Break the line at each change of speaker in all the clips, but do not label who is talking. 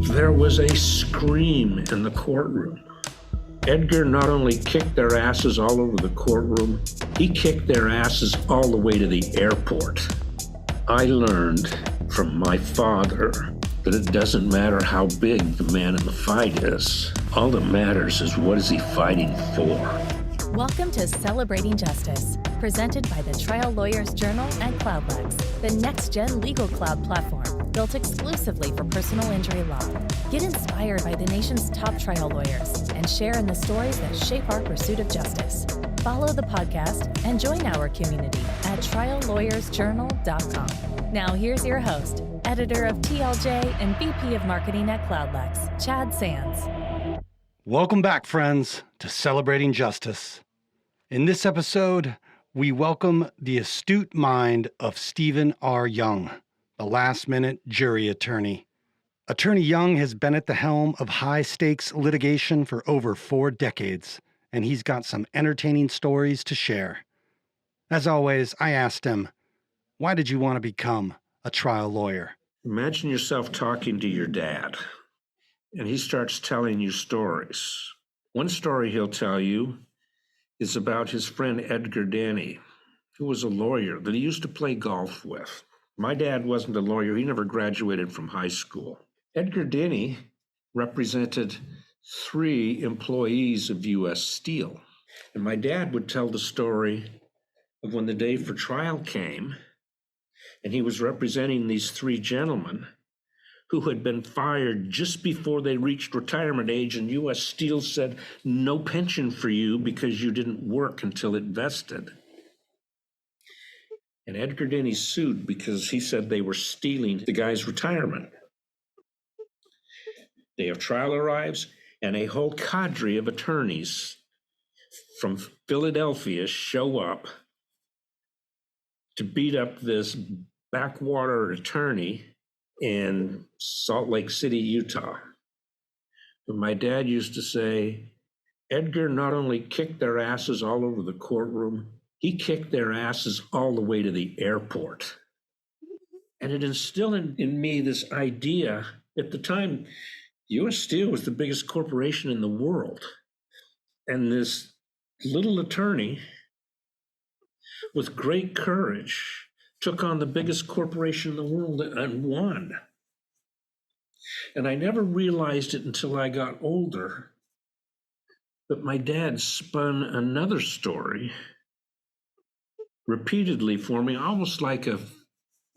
There was a scream in the courtroom. Edgar not only kicked their asses all over the courtroom, he kicked their asses all the way to the airport. I learned from my father that it doesn't matter how big the man in the fight is. All that matters is what is he fighting for.
Welcome to Celebrating Justice, presented by the Trial Lawyers Journal and Cloudlex, the next-gen legal cloud platform built exclusively for personal injury law. Get inspired by the nation's top trial lawyers and share in the stories that shape our pursuit of justice. Follow the podcast and join our community at triallawyersjournal.com. Now here's your host, editor of TLJ and VP of Marketing at Cloudlex, Chad Sands.
Welcome back, friends, to Celebrating Justice. In this episode, we welcome the astute mind of Stephen R. Young, the last-minute jury attorney. Attorney Young has been at the helm of high-stakes litigation for over 4 decades, and he's got some entertaining stories to share. As always, I asked him, why did you want to become a trial lawyer?
Imagine yourself talking to your dad, and he starts telling you stories. One story he'll tell you is about his friend Edgar Denny, who was a lawyer that he used to play golf with. My dad wasn't a lawyer. He never graduated from high school. Edgar Denny represented 3 employees of U.S. Steel. And my dad would tell the story of when the day for trial came, and he was representing these 3 gentlemen who had been fired just before they reached retirement age, and U.S. Steel said, no pension for you because you didn't work until it vested. And Edgar Denny sued because he said they were stealing the guy's retirement. Day of trial arrives, and a whole cadre of attorneys from Philadelphia show up to beat up this backwater attorney in Salt Lake City, Utah. But my dad used to say, Edgar not only kicked their asses all over the courtroom, he kicked their asses all the way to the airport. And it instilled in me this idea. At the time, U.S. Steel was the biggest corporation in the world. And this little attorney, with great courage, took on the biggest corporation in the world and won. And I never realized it until I got older, but my dad spun another story repeatedly for me, almost like a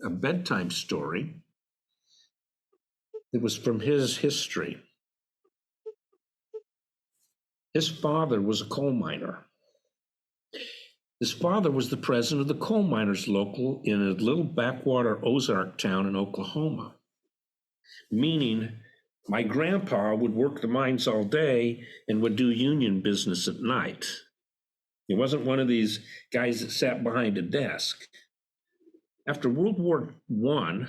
bedtime story. It was from his history. His father was a coal miner. His father was the president of the coal miners local in a little backwater Ozark town in Oklahoma, meaning my grandpa would work the mines all day and would do union business at night. He wasn't one of these guys that sat behind a desk. After World War I,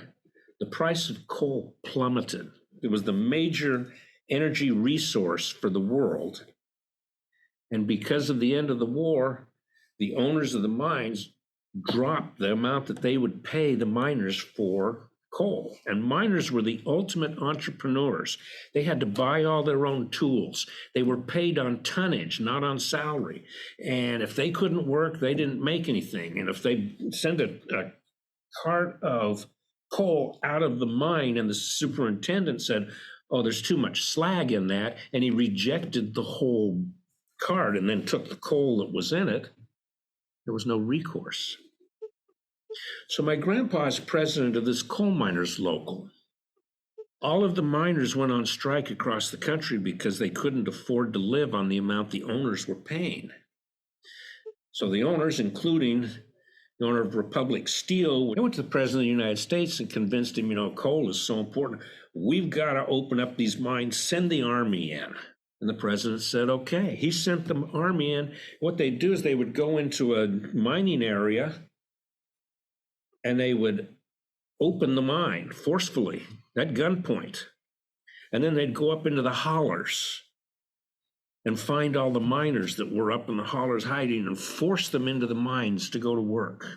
the price of coal plummeted. It was the major energy resource for the world. And because of the end of the war, the owners of the mines dropped the amount that they would pay the miners for coal. And miners were the ultimate entrepreneurs. They had to buy all their own tools. They were paid on tonnage, not on salary. And if they couldn't work, they didn't make anything. And if they sent a cart of coal out of the mine and the superintendent said, oh, there's too much slag in that, and he rejected the whole cart and then took the coal that was in it, there was no recourse. So my grandpa is president of this coal miners local. All of the miners went on strike across the country because they couldn't afford to live on the amount the owners were paying. So the owners, including the owner of Republic Steel, went to the president of the United States and convinced him, coal is so important. We've got to open up these mines, send the army in. And the president said, okay. He sent the army in. What they'd do is they would go into a mining area and they would open the mine forcefully at gunpoint. And then they'd go up into the hollers and find all the miners that were up in the hollers hiding and force them into the mines to go to work.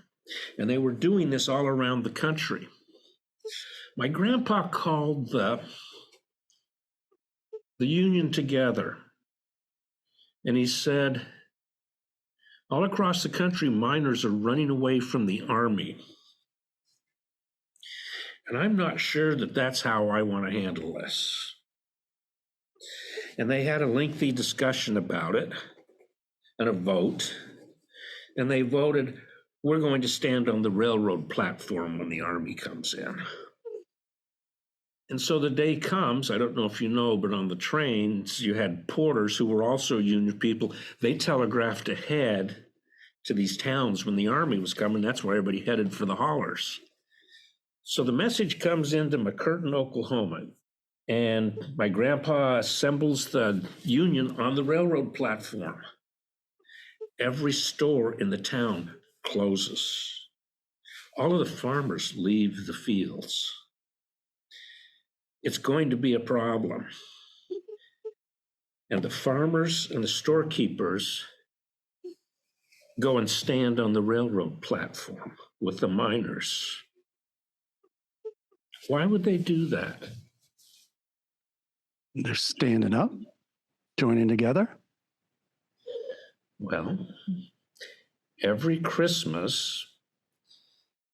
And they were doing this all around the country. My grandpa called the the Union together. And he said, all across the country, miners are running away from the Army. And I'm not sure that that's how I want to handle this. And they had a lengthy discussion about it and a vote. And they voted, we're going to stand on the railroad platform when the Army comes in. And so the day comes, I don't know if you know, but on the trains, you had porters who were also Union people. They telegraphed ahead to these towns when the Army was coming. That's where everybody headed for the hollers. So the message comes into McCurtain, Oklahoma, and my grandpa assembles the Union on the railroad platform. Every store in the town closes. All of the farmers leave the fields. It's going to be a problem. And the farmers and the storekeepers go and stand on the railroad platform with the miners. Why would they do that?
They're standing up, joining together.
Well, every Christmas,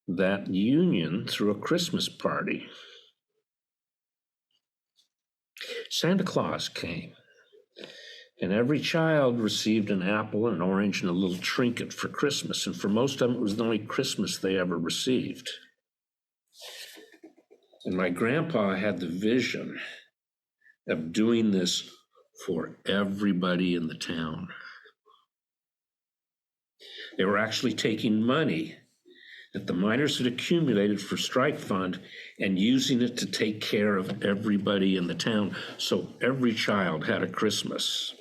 that Union threw a Christmas party. Santa Claus came, and every child received an apple, an orange, and a little trinket for Christmas. And for most of them, it was the only Christmas they ever received. And my grandpa had the vision of doing this for everybody in the town. They were actually taking money that the miners had accumulated for strike fund and using it to take care of everybody in the town. So every child had a Christmas.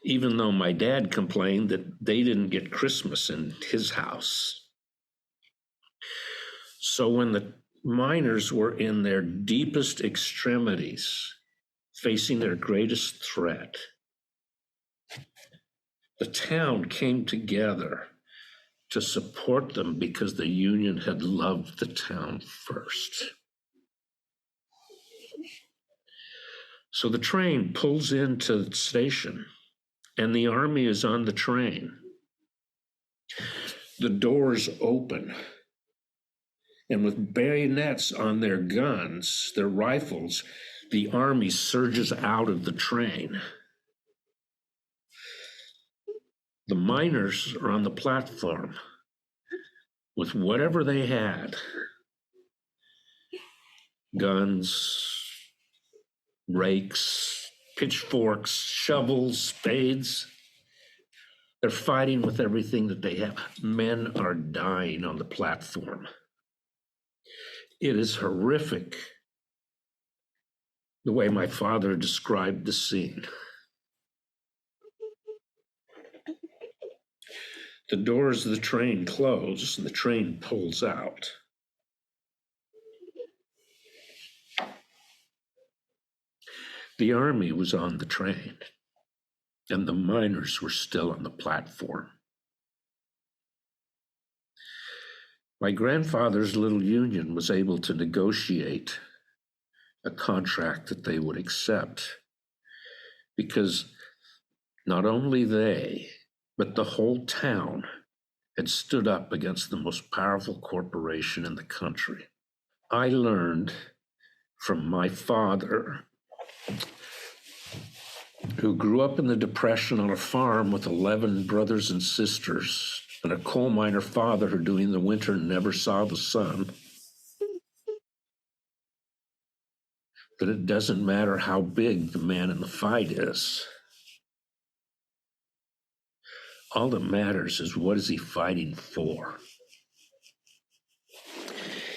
Even though my dad complained that they didn't get Christmas in his house. So when the miners were in their deepest extremities, facing their greatest threat, the town came together to support them because the Union had loved the town first. So the train pulls into the station and the Army is on the train. The doors open, and with bayonets on their guns, their rifles, the Army surges out of the train. The miners are on the platform with whatever they had, guns, rakes, pitchforks, shovels, spades. They're fighting with everything that they have. Men are dying on the platform. It is horrific the way my father described the scene. The doors of the train close and the train pulls out. The Army was on the train and the miners were still on the platform. My grandfather's little union was able to negotiate a contract that they would accept because not only they, but the whole town had stood up against the most powerful corporation in the country. I learned from my father, who grew up in the Depression on a farm with 11 brothers and sisters, and a coal miner father who during the winter never saw the sun, that it doesn't matter how big the man in the fight is. All that matters is what is he fighting for.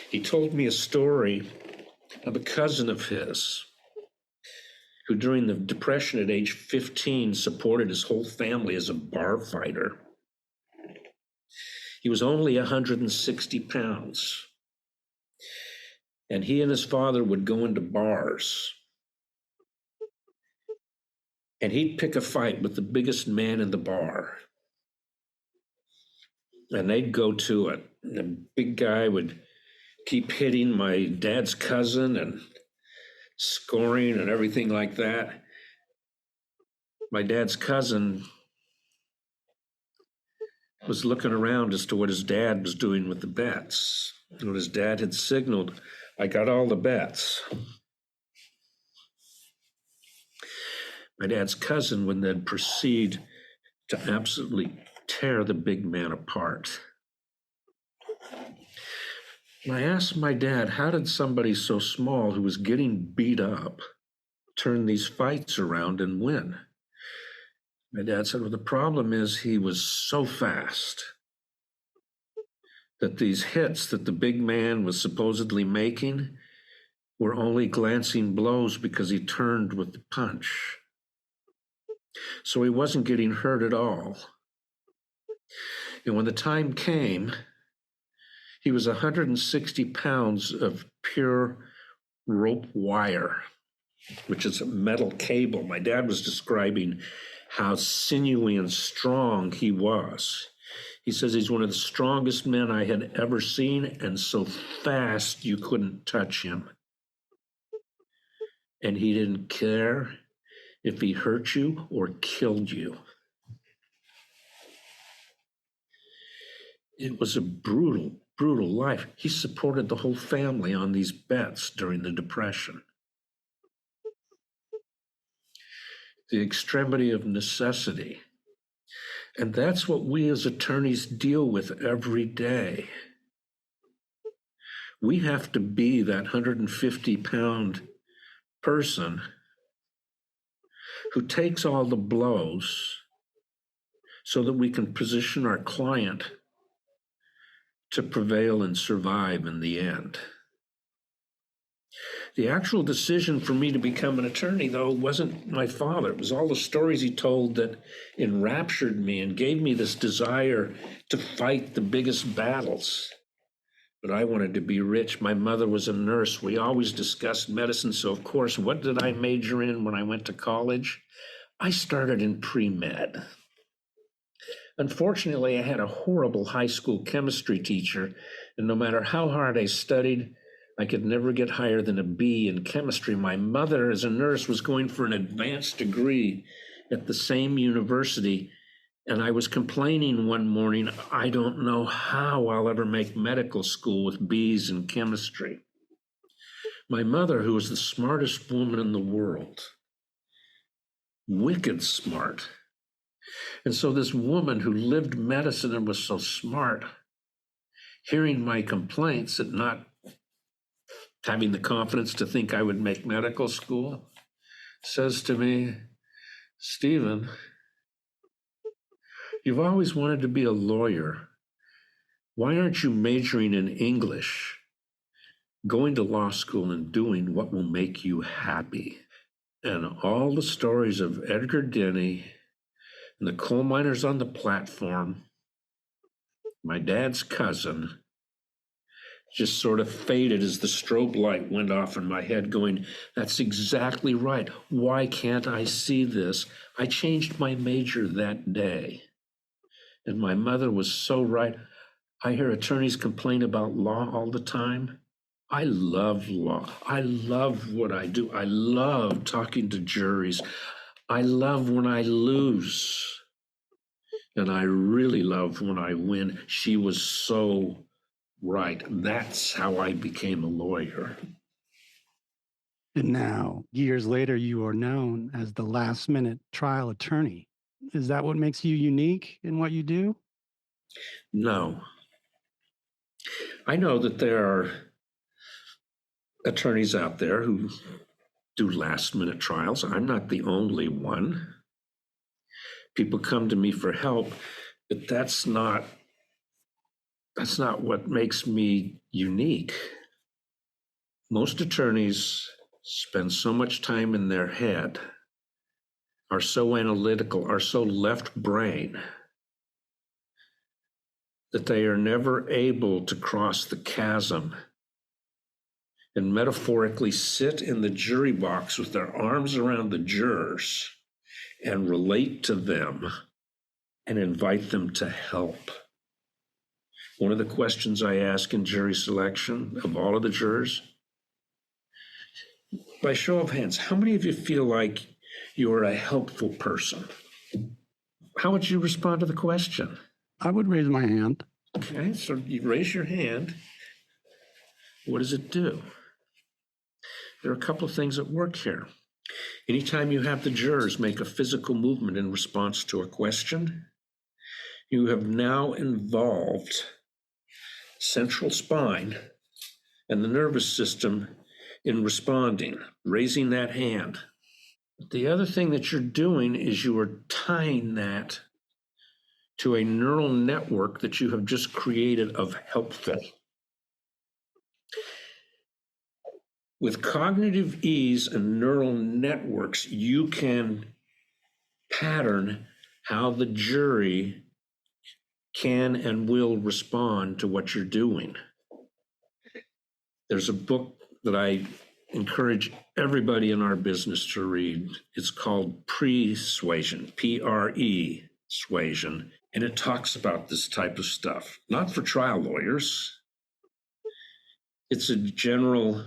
He told me a story of a cousin of his who during the Depression at age 15 supported his whole family as a bar fighter. He was only 160 pounds. And he and his father would go into bars. And he'd pick a fight with the biggest man in the bar. And they'd go to it. And the big guy would keep hitting my dad's cousin, and scoring and everything like that. My dad's cousin was looking around as to what his dad was doing with the bets. When his dad had signaled, I got all the bets. My dad's cousin would then proceed to absolutely tear the big man apart. And I asked my dad, how did somebody so small who was getting beat up turn these fights around and win? My dad said, well, the problem is he was so fast that these hits that the big man was supposedly making were only glancing blows because he turned with the punch. So he wasn't getting hurt at all. And when the time came, he was 160 pounds of pure rope wire, which is a metal cable. My dad was describing how sinewy and strong he was. He says he's one of the strongest men I had ever seen, and so fast you couldn't touch him. And he didn't care if he hurt you or killed you. It was a brutal, brutal life. He supported the whole family on these bets during the Depression. The extremity of necessity. And that's what we as attorneys deal with every day. We have to be that 150-pound person who takes all the blows so that we can position our client to prevail and survive in the end. The actual decision for me to become an attorney, though, wasn't my father. It was all the stories he told that enraptured me and gave me this desire to fight the biggest battles. But I wanted to be rich. My mother was a nurse. We always discussed medicine. So, of course, what did I major in when I went to college? I started in pre-med. Unfortunately, I had a horrible high school chemistry teacher, and no matter how hard I studied, I could never get higher than a B in chemistry. My mother, as a nurse, was going for an advanced degree at the same university, and I was complaining one morning, I don't know how I'll ever make medical school with B's in chemistry. My mother, who was the smartest woman in the world, wicked smart. And so this woman who lived medicine and was so smart, hearing my complaints at not having the confidence to think I would make medical school, says to me, Stephen, you've always wanted to be a lawyer. Why aren't you majoring in English, going to law school and doing what will make you happy? And all the stories of Edgar Denny and the coal miners on the platform, my dad's cousin, just sort of faded as the strobe light went off in my head going, that's exactly right. Why can't I see this? I changed my major that day. And my mother was so right. I hear attorneys complain about law all the time. I love law. I love what I do. I love talking to juries. I love when I lose. And I really love when I win. She was so right. That's how I became a lawyer.
And now, years later, you are known as the last-minute trial attorney. Is that what makes you unique in what you do?
No. I know that there are attorneys out there who do last-minute trials. I'm not the only one. People come to me for help, but that's not what makes me unique. Most attorneys spend so much time in their head, are so analytical, are so left brain, that they are never able to cross the chasm and metaphorically sit in the jury box with their arms around the jurors and relate to them and invite them to help. One of the questions I ask in jury selection of all of the jurors, By show of hands, how many of you feel like you're a helpful person? How would you respond to the question?
I would raise my hand.
Okay, so you raise your hand. What does it do? There are a couple of things at work here. Anytime you have the jurors make a physical movement in response to a question, you have now involved central spine and the nervous system in responding, raising that hand. The other thing that you're doing is you are tying that to a neural network that you have just created of helpful. With cognitive ease and neural networks, you can pattern how the jury can and will respond to what you're doing. There's a book that I encourage everybody in our business to read. It's called Persuasion, P-R-E-suasion, and it talks about this type of stuff, not for trial lawyers. It's a general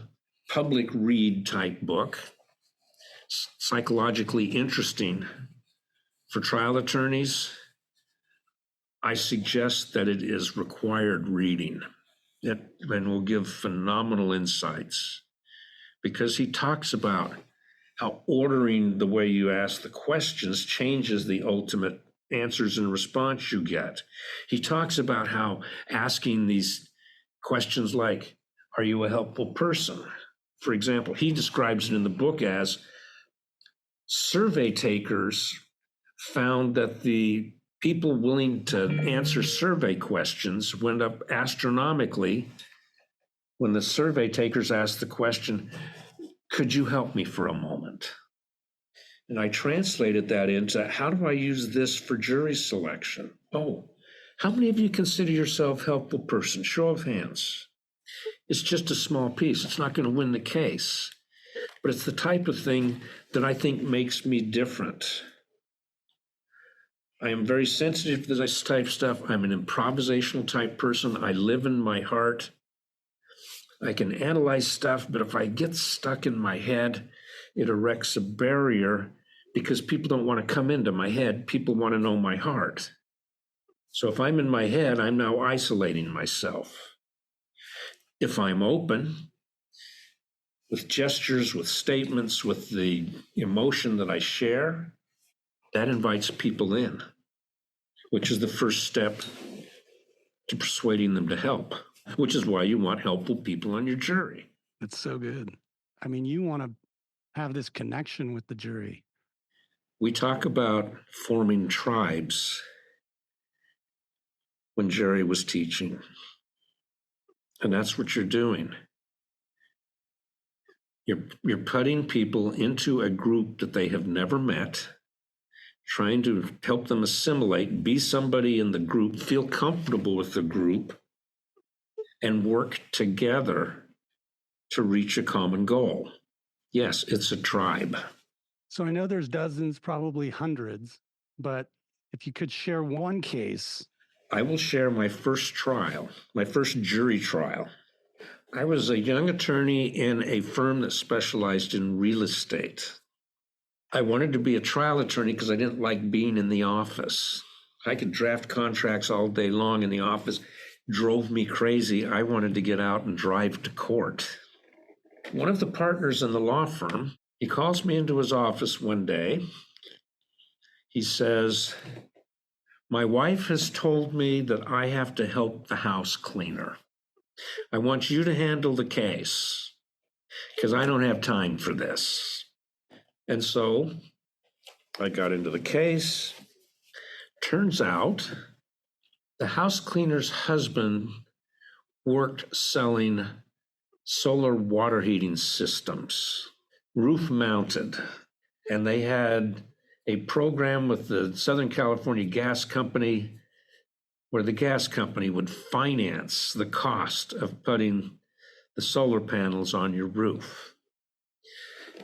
public read type book, psychologically interesting for trial attorneys. I suggest that it is required reading. It will give phenomenal insights because he talks about how ordering the way you ask the questions changes the ultimate answers and response you get. He talks about how asking these questions like, are you a helpful person? For example, he describes it in the book as survey takers found that the people willing to answer survey questions went up astronomically when the survey takers asked the question, could you help me for a moment? And I translated that into, how do I use this for jury selection? Oh, how many of you consider yourself a helpful person? Show of hands. It's just a small piece. It's not going to win the case, but it's the type of thing that I think makes me different. I am very sensitive to this type of stuff. I'm an improvisational type person. I live in my heart. I can analyze stuff, but if I get stuck in my head, it erects a barrier because people don't want to come into my head. People want to know my heart. So if I'm in my head, I'm now isolating myself. If I'm open, with gestures, with statements, with the emotion that I share, that invites people in, which is the first step to persuading them to help, which is why you want helpful people on your jury.
That's so good. I mean, you want to have this connection with the jury.
We talk about forming tribes when Jerry was teaching, and that's what you're doing. You're putting people into a group that they have never met, trying to help them assimilate, be somebody in the group, feel comfortable with the group, and work together to reach a common goal. Yes, it's a tribe.
So I know there's dozens, probably hundreds, but if you could share one case.
I will share my first trial, my first jury trial. I was a young attorney in a firm that specialized in real estate. I wanted to be a trial attorney because I didn't like being in the office. I could draft contracts all day long in the office. Drove me crazy. I wanted to get out and drive to court. One of the partners in the law firm, he calls me into his office one day. He says, my wife has told me that I have to help the house cleaner. I want you to handle the case because I don't have time for this. And so I got into the case. Turns out the house cleaner's husband worked selling solar water heating systems, roof mounted. And they had a program with the Southern California Gas Company where the gas company would finance the cost of putting the solar panels on your roof.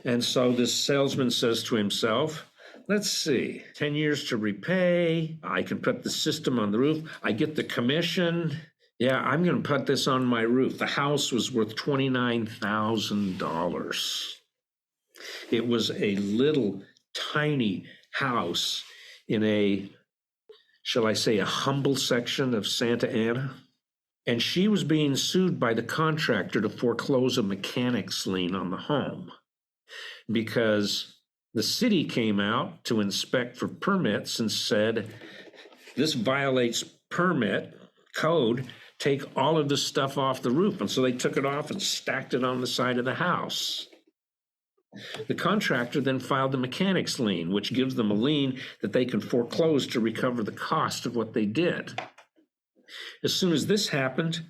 And so this salesman says to himself, let's see, 10 years to repay. I can put the system on the roof. I get the commission. Yeah, I'm going to put this on my roof. The house was worth $29,000. It was a little tiny house in a, shall I say, a humble section of Santa Ana. And she was being sued by the contractor to foreclose a mechanics lien on the home because the city came out to inspect for permits and said, this violates permit code, take all of this stuff off the roof. And so they took it off and stacked it on the side of the house. The contractor then filed the mechanics lien, which gives them a lien that they can foreclose to recover the cost of what they did. As soon as this happened,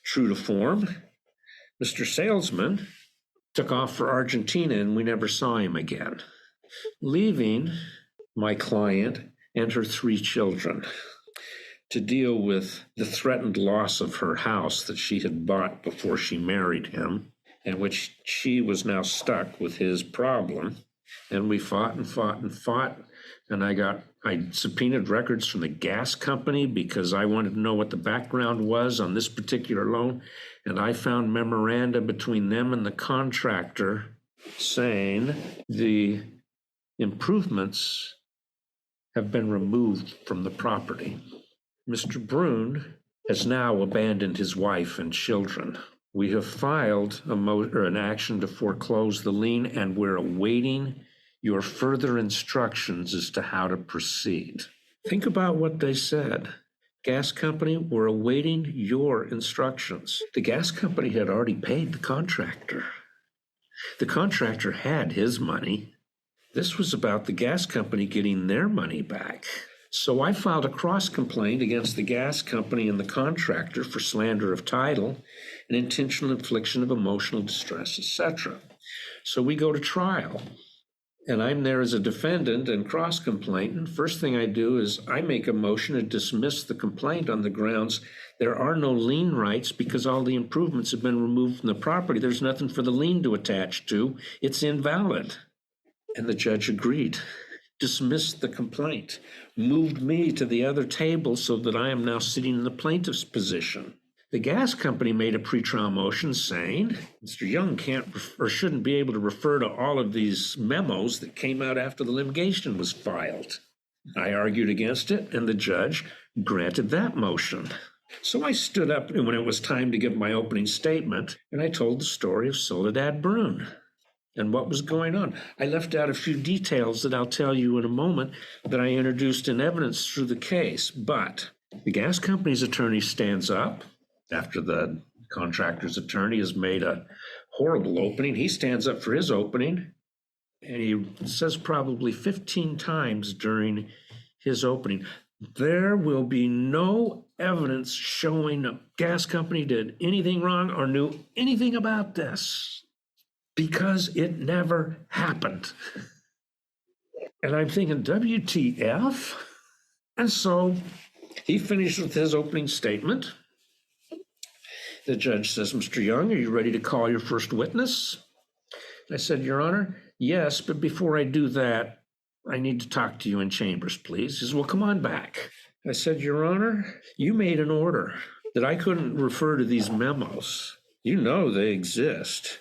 true to form, Mr. Salesman took off for Argentina and we never saw him again, leaving my client and her 3 children to deal with the threatened loss of her house that she had bought before she married him, and which she was now stuck with his problem. And we fought and fought and fought. And I subpoenaed records from the gas company because I wanted to know what the background was on this particular loan. And I found memoranda between them and the contractor saying the improvements have been removed from the property. Mr. Brune has now abandoned his wife and children. We have filed an action to foreclose the lien, and we're awaiting your further instructions as to how to proceed. Think about what they said. Gas company, we're awaiting your instructions. The gas company had already paid the contractor. The contractor had his money. This was about the gas company getting their money back. So I filed a cross complaint against the gas company and the contractor for slander of title and intentional infliction of emotional distress, etc. So we go to trial. And I'm there as a defendant and cross complaint. And first thing I do is I make a motion to dismiss the complaint on the grounds there are no lien rights because all the improvements have been removed from the property. There's nothing for the lien to attach to. It's invalid. And the judge agreed, dismissed the complaint, moved me to the other table so that I am now sitting in the plaintiff's position. The gas company made a pretrial motion saying Mr. Young can't or shouldn't be able to refer to all of these memos that came out after the litigation was filed. I argued against it, and the judge granted that motion. So I stood up when it was time to give my opening statement, and I told the story of Soledad Brune and what was going on. I left out a few details that I'll tell you in a moment that I introduced in evidence through the case. But the gas company's attorney stands up after the contractor's attorney has made a horrible opening. He stands up for his opening, and he says probably 15 times during his opening, there will be no evidence showing the gas company did anything wrong or knew anything about this because it never happened. And I'm thinking, WTF? And so he finished with his opening statement. The judge says, Mr. Young, are you ready to call your first witness? I said, Your Honor, yes, but before I do that, I need to talk to you in chambers, please. He says, well, come on back. I said, Your Honor, you made an order that I couldn't refer to these memos. You know they exist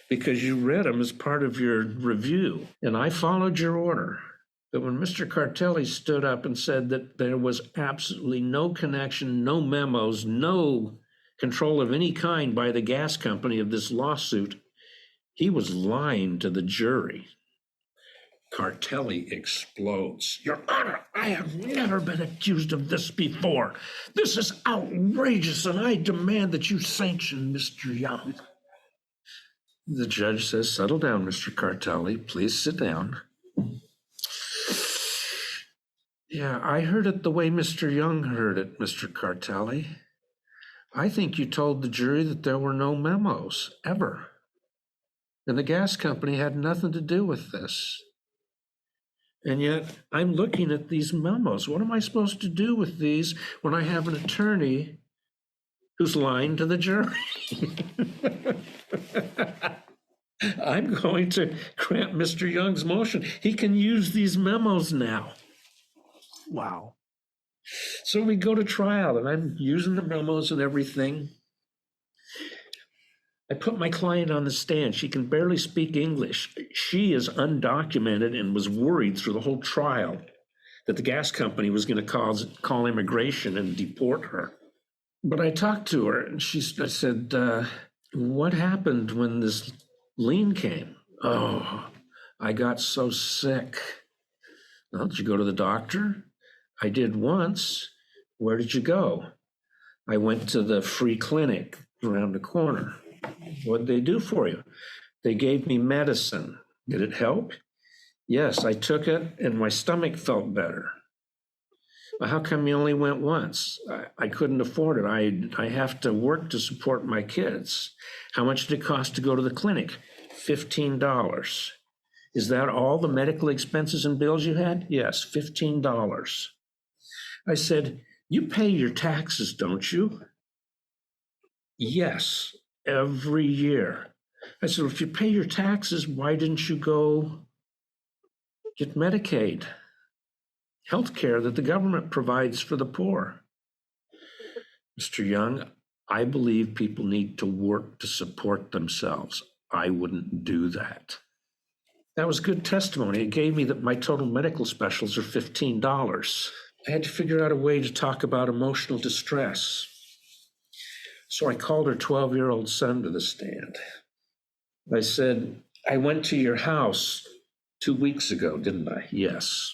because you read them as part of your review, and I followed your order. But when Mr. Cartelli stood up and said that there was absolutely no connection, no memos, no control of any kind by the gas company of this lawsuit, he was lying to the jury. Cartelli explodes. Your Honor, I have never been accused of this before. This is outrageous, and I demand that you sanction Mr. Young. The judge says, settle down, Mr. Cartelli. Please sit down. Yeah, I heard it the way Mr. Young heard it, Mr. Cartelli. I think you told the jury that there were no memos, ever. And the gas company had nothing to do with this. And yet, I'm looking at these memos. What am I supposed to do with these when I have an attorney who's lying to the jury? I'm going to grant Mr. Young's motion. He can use these memos now.
Wow.
So we go to trial, and I'm using the memos and everything. I put my client on the stand. She can barely speak English. She is undocumented and was worried through the whole trial that the gas company was going to call immigration and deport her. But I talked to her and I said, what happened when this lien came? Oh, I got so sick. Well, did you go to the doctor? I did once. Where did you go? I went to the free clinic around the corner. What did they do for you? They gave me medicine. Did it help? Yes, I took it and my stomach felt better. Well, how come you only went once? I couldn't afford it. I have to work to support my kids. How much did it cost to go to the clinic? $15. Is that all the medical expenses and bills you had? Yes, $15. I said, you pay your taxes, don't you? Yes, every year. I said, if you pay your taxes, why didn't you go get Medicaid, health care that the government provides for the poor? Mr. Young, I believe people need to work to support themselves. I wouldn't do that. That was good testimony. It gave me that my total medical specials are $15. I had to figure out a way to talk about emotional distress. So I called her 12-year-old son to the stand. I said, I went to your house 2 weeks ago, didn't I? Yes.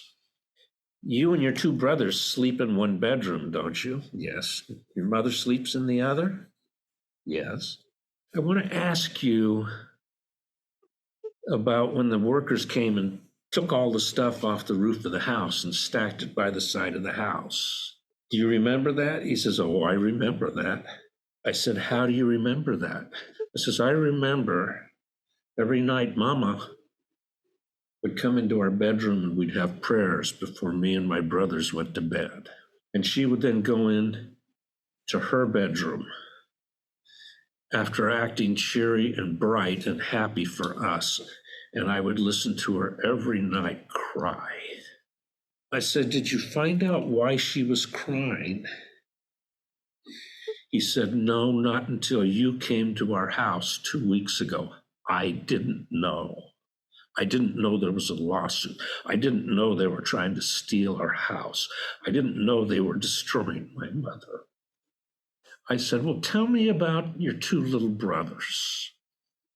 You and your two brothers sleep in one bedroom, don't you? Yes. Your mother sleeps in the other? Yes. I want to ask you about when the workers came and took all the stuff off the roof of the house and stacked it by the side of the house. Do you remember that? He says, oh, I remember that. I said, how do you remember that? I says, I remember every night Mama would come into our bedroom and we'd have prayers before me and my brothers went to bed. And she would then go in to her bedroom after acting cheery and bright and happy for us. And I would listen to her every night cry. I said, did you find out why she was crying? He said, no, not until you came to our house 2 weeks ago. I didn't know. I didn't know there was a lawsuit. I didn't know they were trying to steal our house. I didn't know they were destroying my mother. I said, well, tell me about your two little brothers.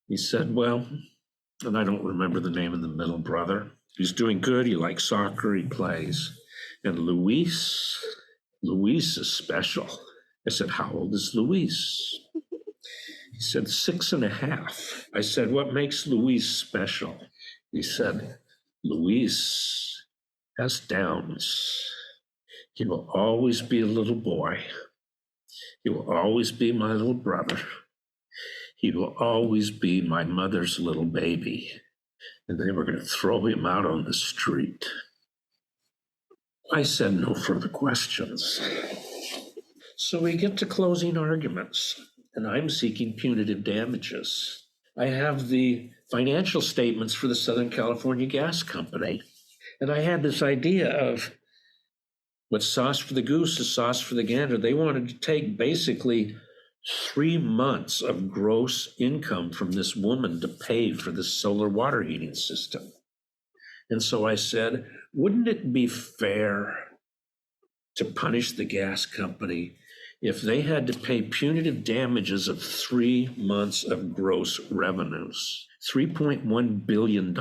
He said, well, and I don't remember the name of the middle brother. He's doing good. He likes soccer. He plays. And Luis is special. I said, how old is Luis? He said, 6.5. I said, what makes Luis special? He said, Luis has Downs. He will always be a little boy. He will always be my little brother. He will always be my mother's little baby. And they were going to throw him out on the street. I said, no further questions. So we get to closing arguments, and I'm seeking punitive damages. I have the financial statements for the Southern California Gas Company. And I had this idea of what's sauce for the goose is sauce for the gander. They wanted to take basically 3 months of gross income from this woman to pay for this solar water heating system. And so I said, wouldn't it be fair to punish the gas company if they had to pay punitive damages of 3 months of gross revenues, $3.1 billion.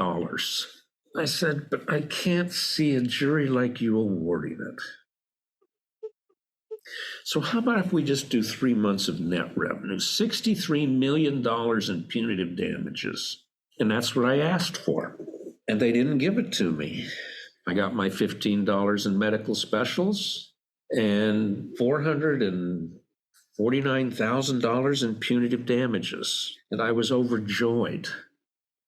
I said, but I can't see a jury like you awarding it. So how about if we just do 3 months of net revenue, $63 million in punitive damages? And that's what I asked for. And they didn't give it to me. I got my $15 in medical specials and $449,000 in punitive damages. And I was overjoyed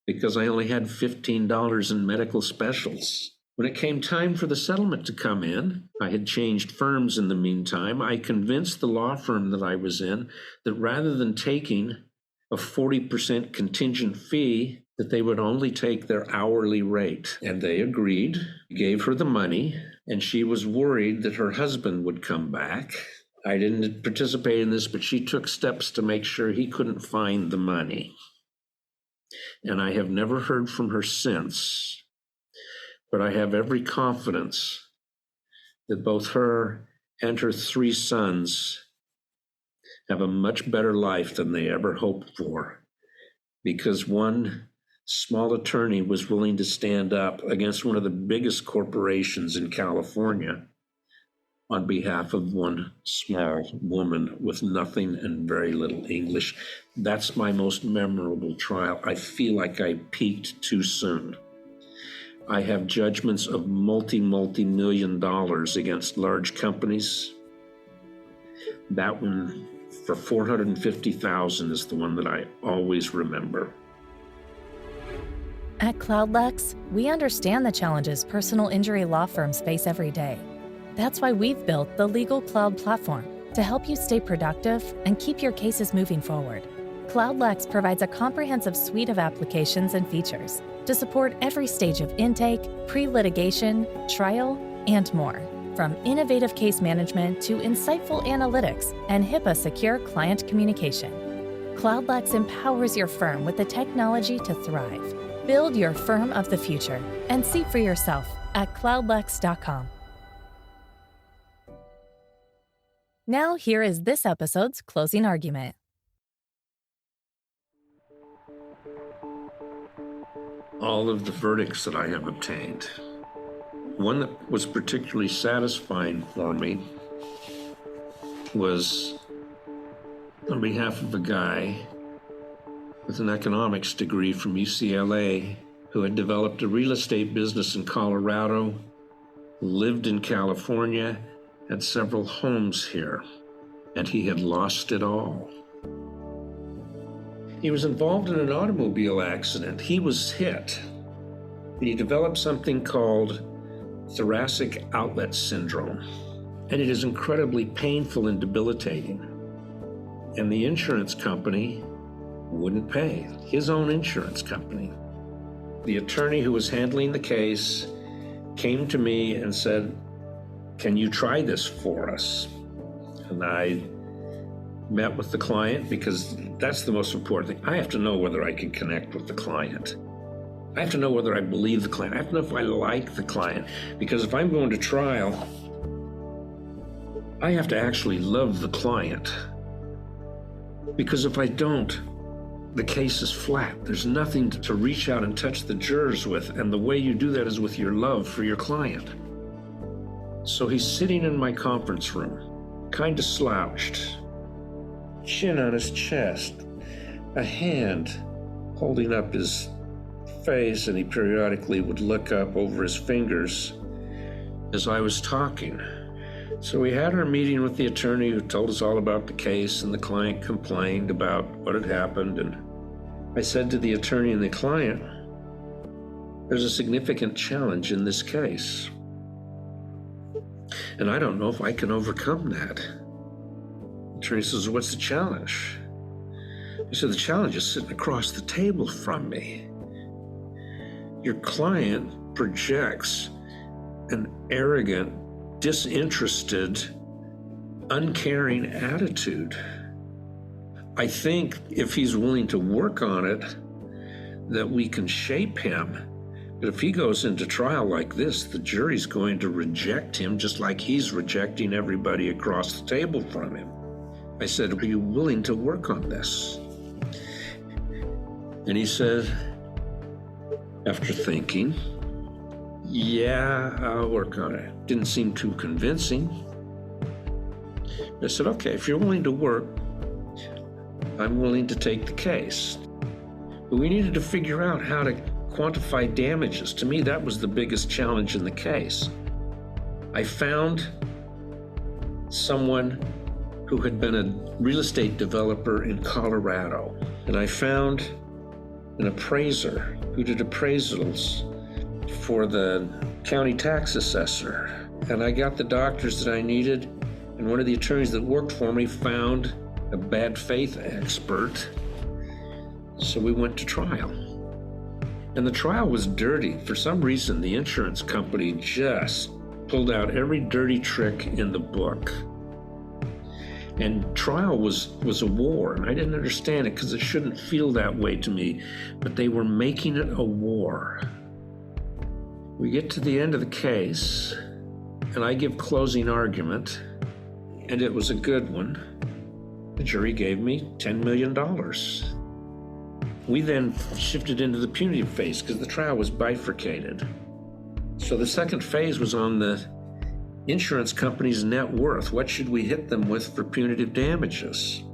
because I only had $15 in medical specials. When it came time for the settlement to come in, I had changed firms in the meantime. I convinced the law firm that I was in that rather than taking a 40% contingent fee, that they would only take their hourly rate. And they agreed, gave her the money, and she was worried that her husband would come back. I didn't participate in this, but she took steps to make sure he couldn't find the money. And I have never heard from her since, but I have every confidence that both her and her 3 sons have a much better life than they ever hoped for, because one small attorney was willing to stand up against one of the biggest corporations in California on behalf of one small woman with nothing and very little English. That's my most memorable trial. I feel like I peaked too soon. I have judgments of multi-million dollars against large companies. That one for $450,000 is the one that I always remember.
At CloudLex, we understand the challenges personal injury law firms face every day. That's why we've built the Legal Cloud platform to help you stay productive and keep your cases moving forward. CloudLex provides a comprehensive suite of applications and features to support every stage of intake, pre-litigation, trial, and more. From innovative case management to insightful analytics and HIPAA-secure client communication. CloudLex empowers your firm with the technology to thrive. Build your firm of the future and see for yourself at cloudlex.com. Now, here is this episode's closing argument.
All of the verdicts that I have obtained, one that was particularly satisfying for me was on behalf of a guy with an economics degree from UCLA who had developed a real estate business in Colorado, lived in California, had several homes here, and he had lost it all. He was involved in an automobile accident. He was hit. He developed something called thoracic outlet syndrome, and it is incredibly painful and debilitating. And the insurance company wouldn't pay, his own insurance company. The attorney who was handling the case came to me and said, "Can you try this for us?" And I met with the client, because that's the most important thing. I have to know whether I can connect with the client. I have to know whether I believe the client. I have to know if I like the client, because if I'm going to trial, I have to actually love the client. Because if I don't, the case is flat. There's nothing to reach out and touch the jurors with, and the way you do that is with your love for your client. So he's sitting in my conference room, kind of slouched, chin on his chest, a hand holding up his face, and he periodically would look up over his fingers as I was talking. So we had our meeting with the attorney, who told us all about the case, and the client complained about what had happened. And I said to the attorney and the client, "There's a significant challenge in this case, and I don't know if I can overcome that." The attorney says, "What's the challenge?" I said, "The challenge is sitting across the table from me. Your client projects an arrogant, disinterested, uncaring attitude. I think if he's willing to work on it, that we can shape him. But if he goes into trial like this, the jury's going to reject him just like he's rejecting everybody across the table from him." I said, "Are you willing to work on this?" And he said, after thinking, "Yeah, I'll work on it." Didn't seem too convincing. I said, "Okay, if you're willing to work, I'm willing to take the case." But we needed to figure out how to quantify damages. To me, that was the biggest challenge in the case. I found someone who had been a real estate developer in Colorado, and I found an appraiser who did appraisals for the county tax assessor. And I got the doctors that I needed, and one of the attorneys that worked for me found a bad faith expert. So we went to trial. And the trial was dirty. For some reason, the insurance company just pulled out every dirty trick in the book. And trial was a war, and I didn't understand it because it shouldn't feel that way to me, but they were making it a war. We get to the end of the case, and I give closing argument, and it was a good one. The jury gave me $10 million. We then shifted into the punitive phase because the trial was bifurcated. So the second phase was on the insurance company's net worth. What should we hit them with for punitive damages?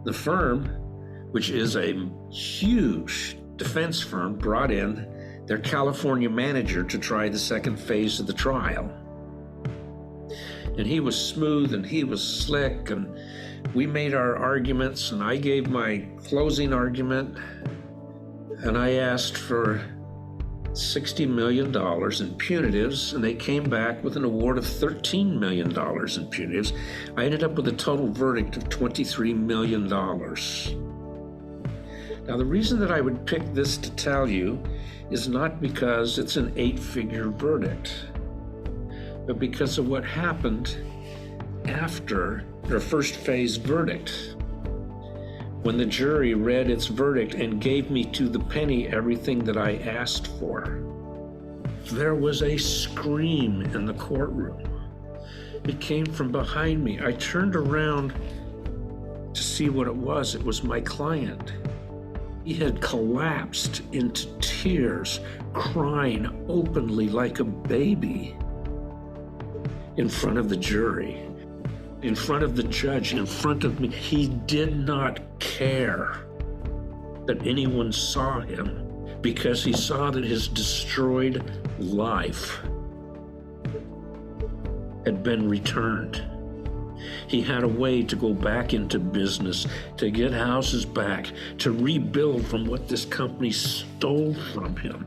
The firm, which is a huge defense firm, brought in their California manager to try the second phase of the trial. And he was smooth and he was slick, and we made our arguments, and I gave my closing argument, and I asked for $60 million in punitives, and they came back with an award of $13 million in punitives. I ended up with a total verdict of $23 million. Now, the reason that I would pick this to tell you is not because it's an 8-figure verdict, but because of what happened after their first phase verdict. When the jury read its verdict and gave me to the penny everything that I asked for, there was a scream in the courtroom. It came from behind me. I turned around to see what it was. It was my client. He had collapsed into tears, crying openly like a baby in front of the jury, in front of the judge, in front of me. He did not care that anyone saw him because he saw that his destroyed life had been returned. He had a way to go back into business, to get houses back, to rebuild from what this company stole from him.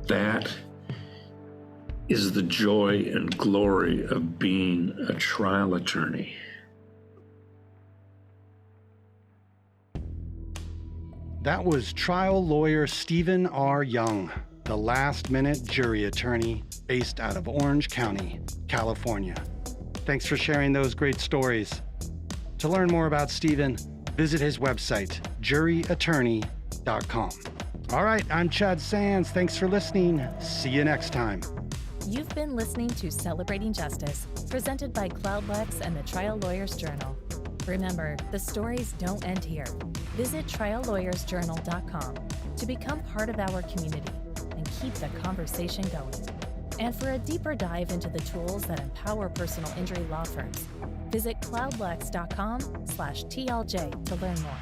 That is the joy and glory of being a trial attorney.
That was trial lawyer Stephen R. Young, the last-minute jury attorney based out of Orange County, California. Thanks for sharing those great stories. To learn more about Stephen, visit his website, juryattorney.com. All right, I'm Chad Sands. Thanks for listening. See you next time.
You've been listening to Celebrating Justice, presented by CloudLex and the Trial Lawyers Journal. Remember, the stories don't end here. Visit triallawyersjournal.com to become part of our community and keep the conversation going. And for a deeper dive into the tools that empower personal injury law firms, visit cloudlex.com/TLJ to learn more.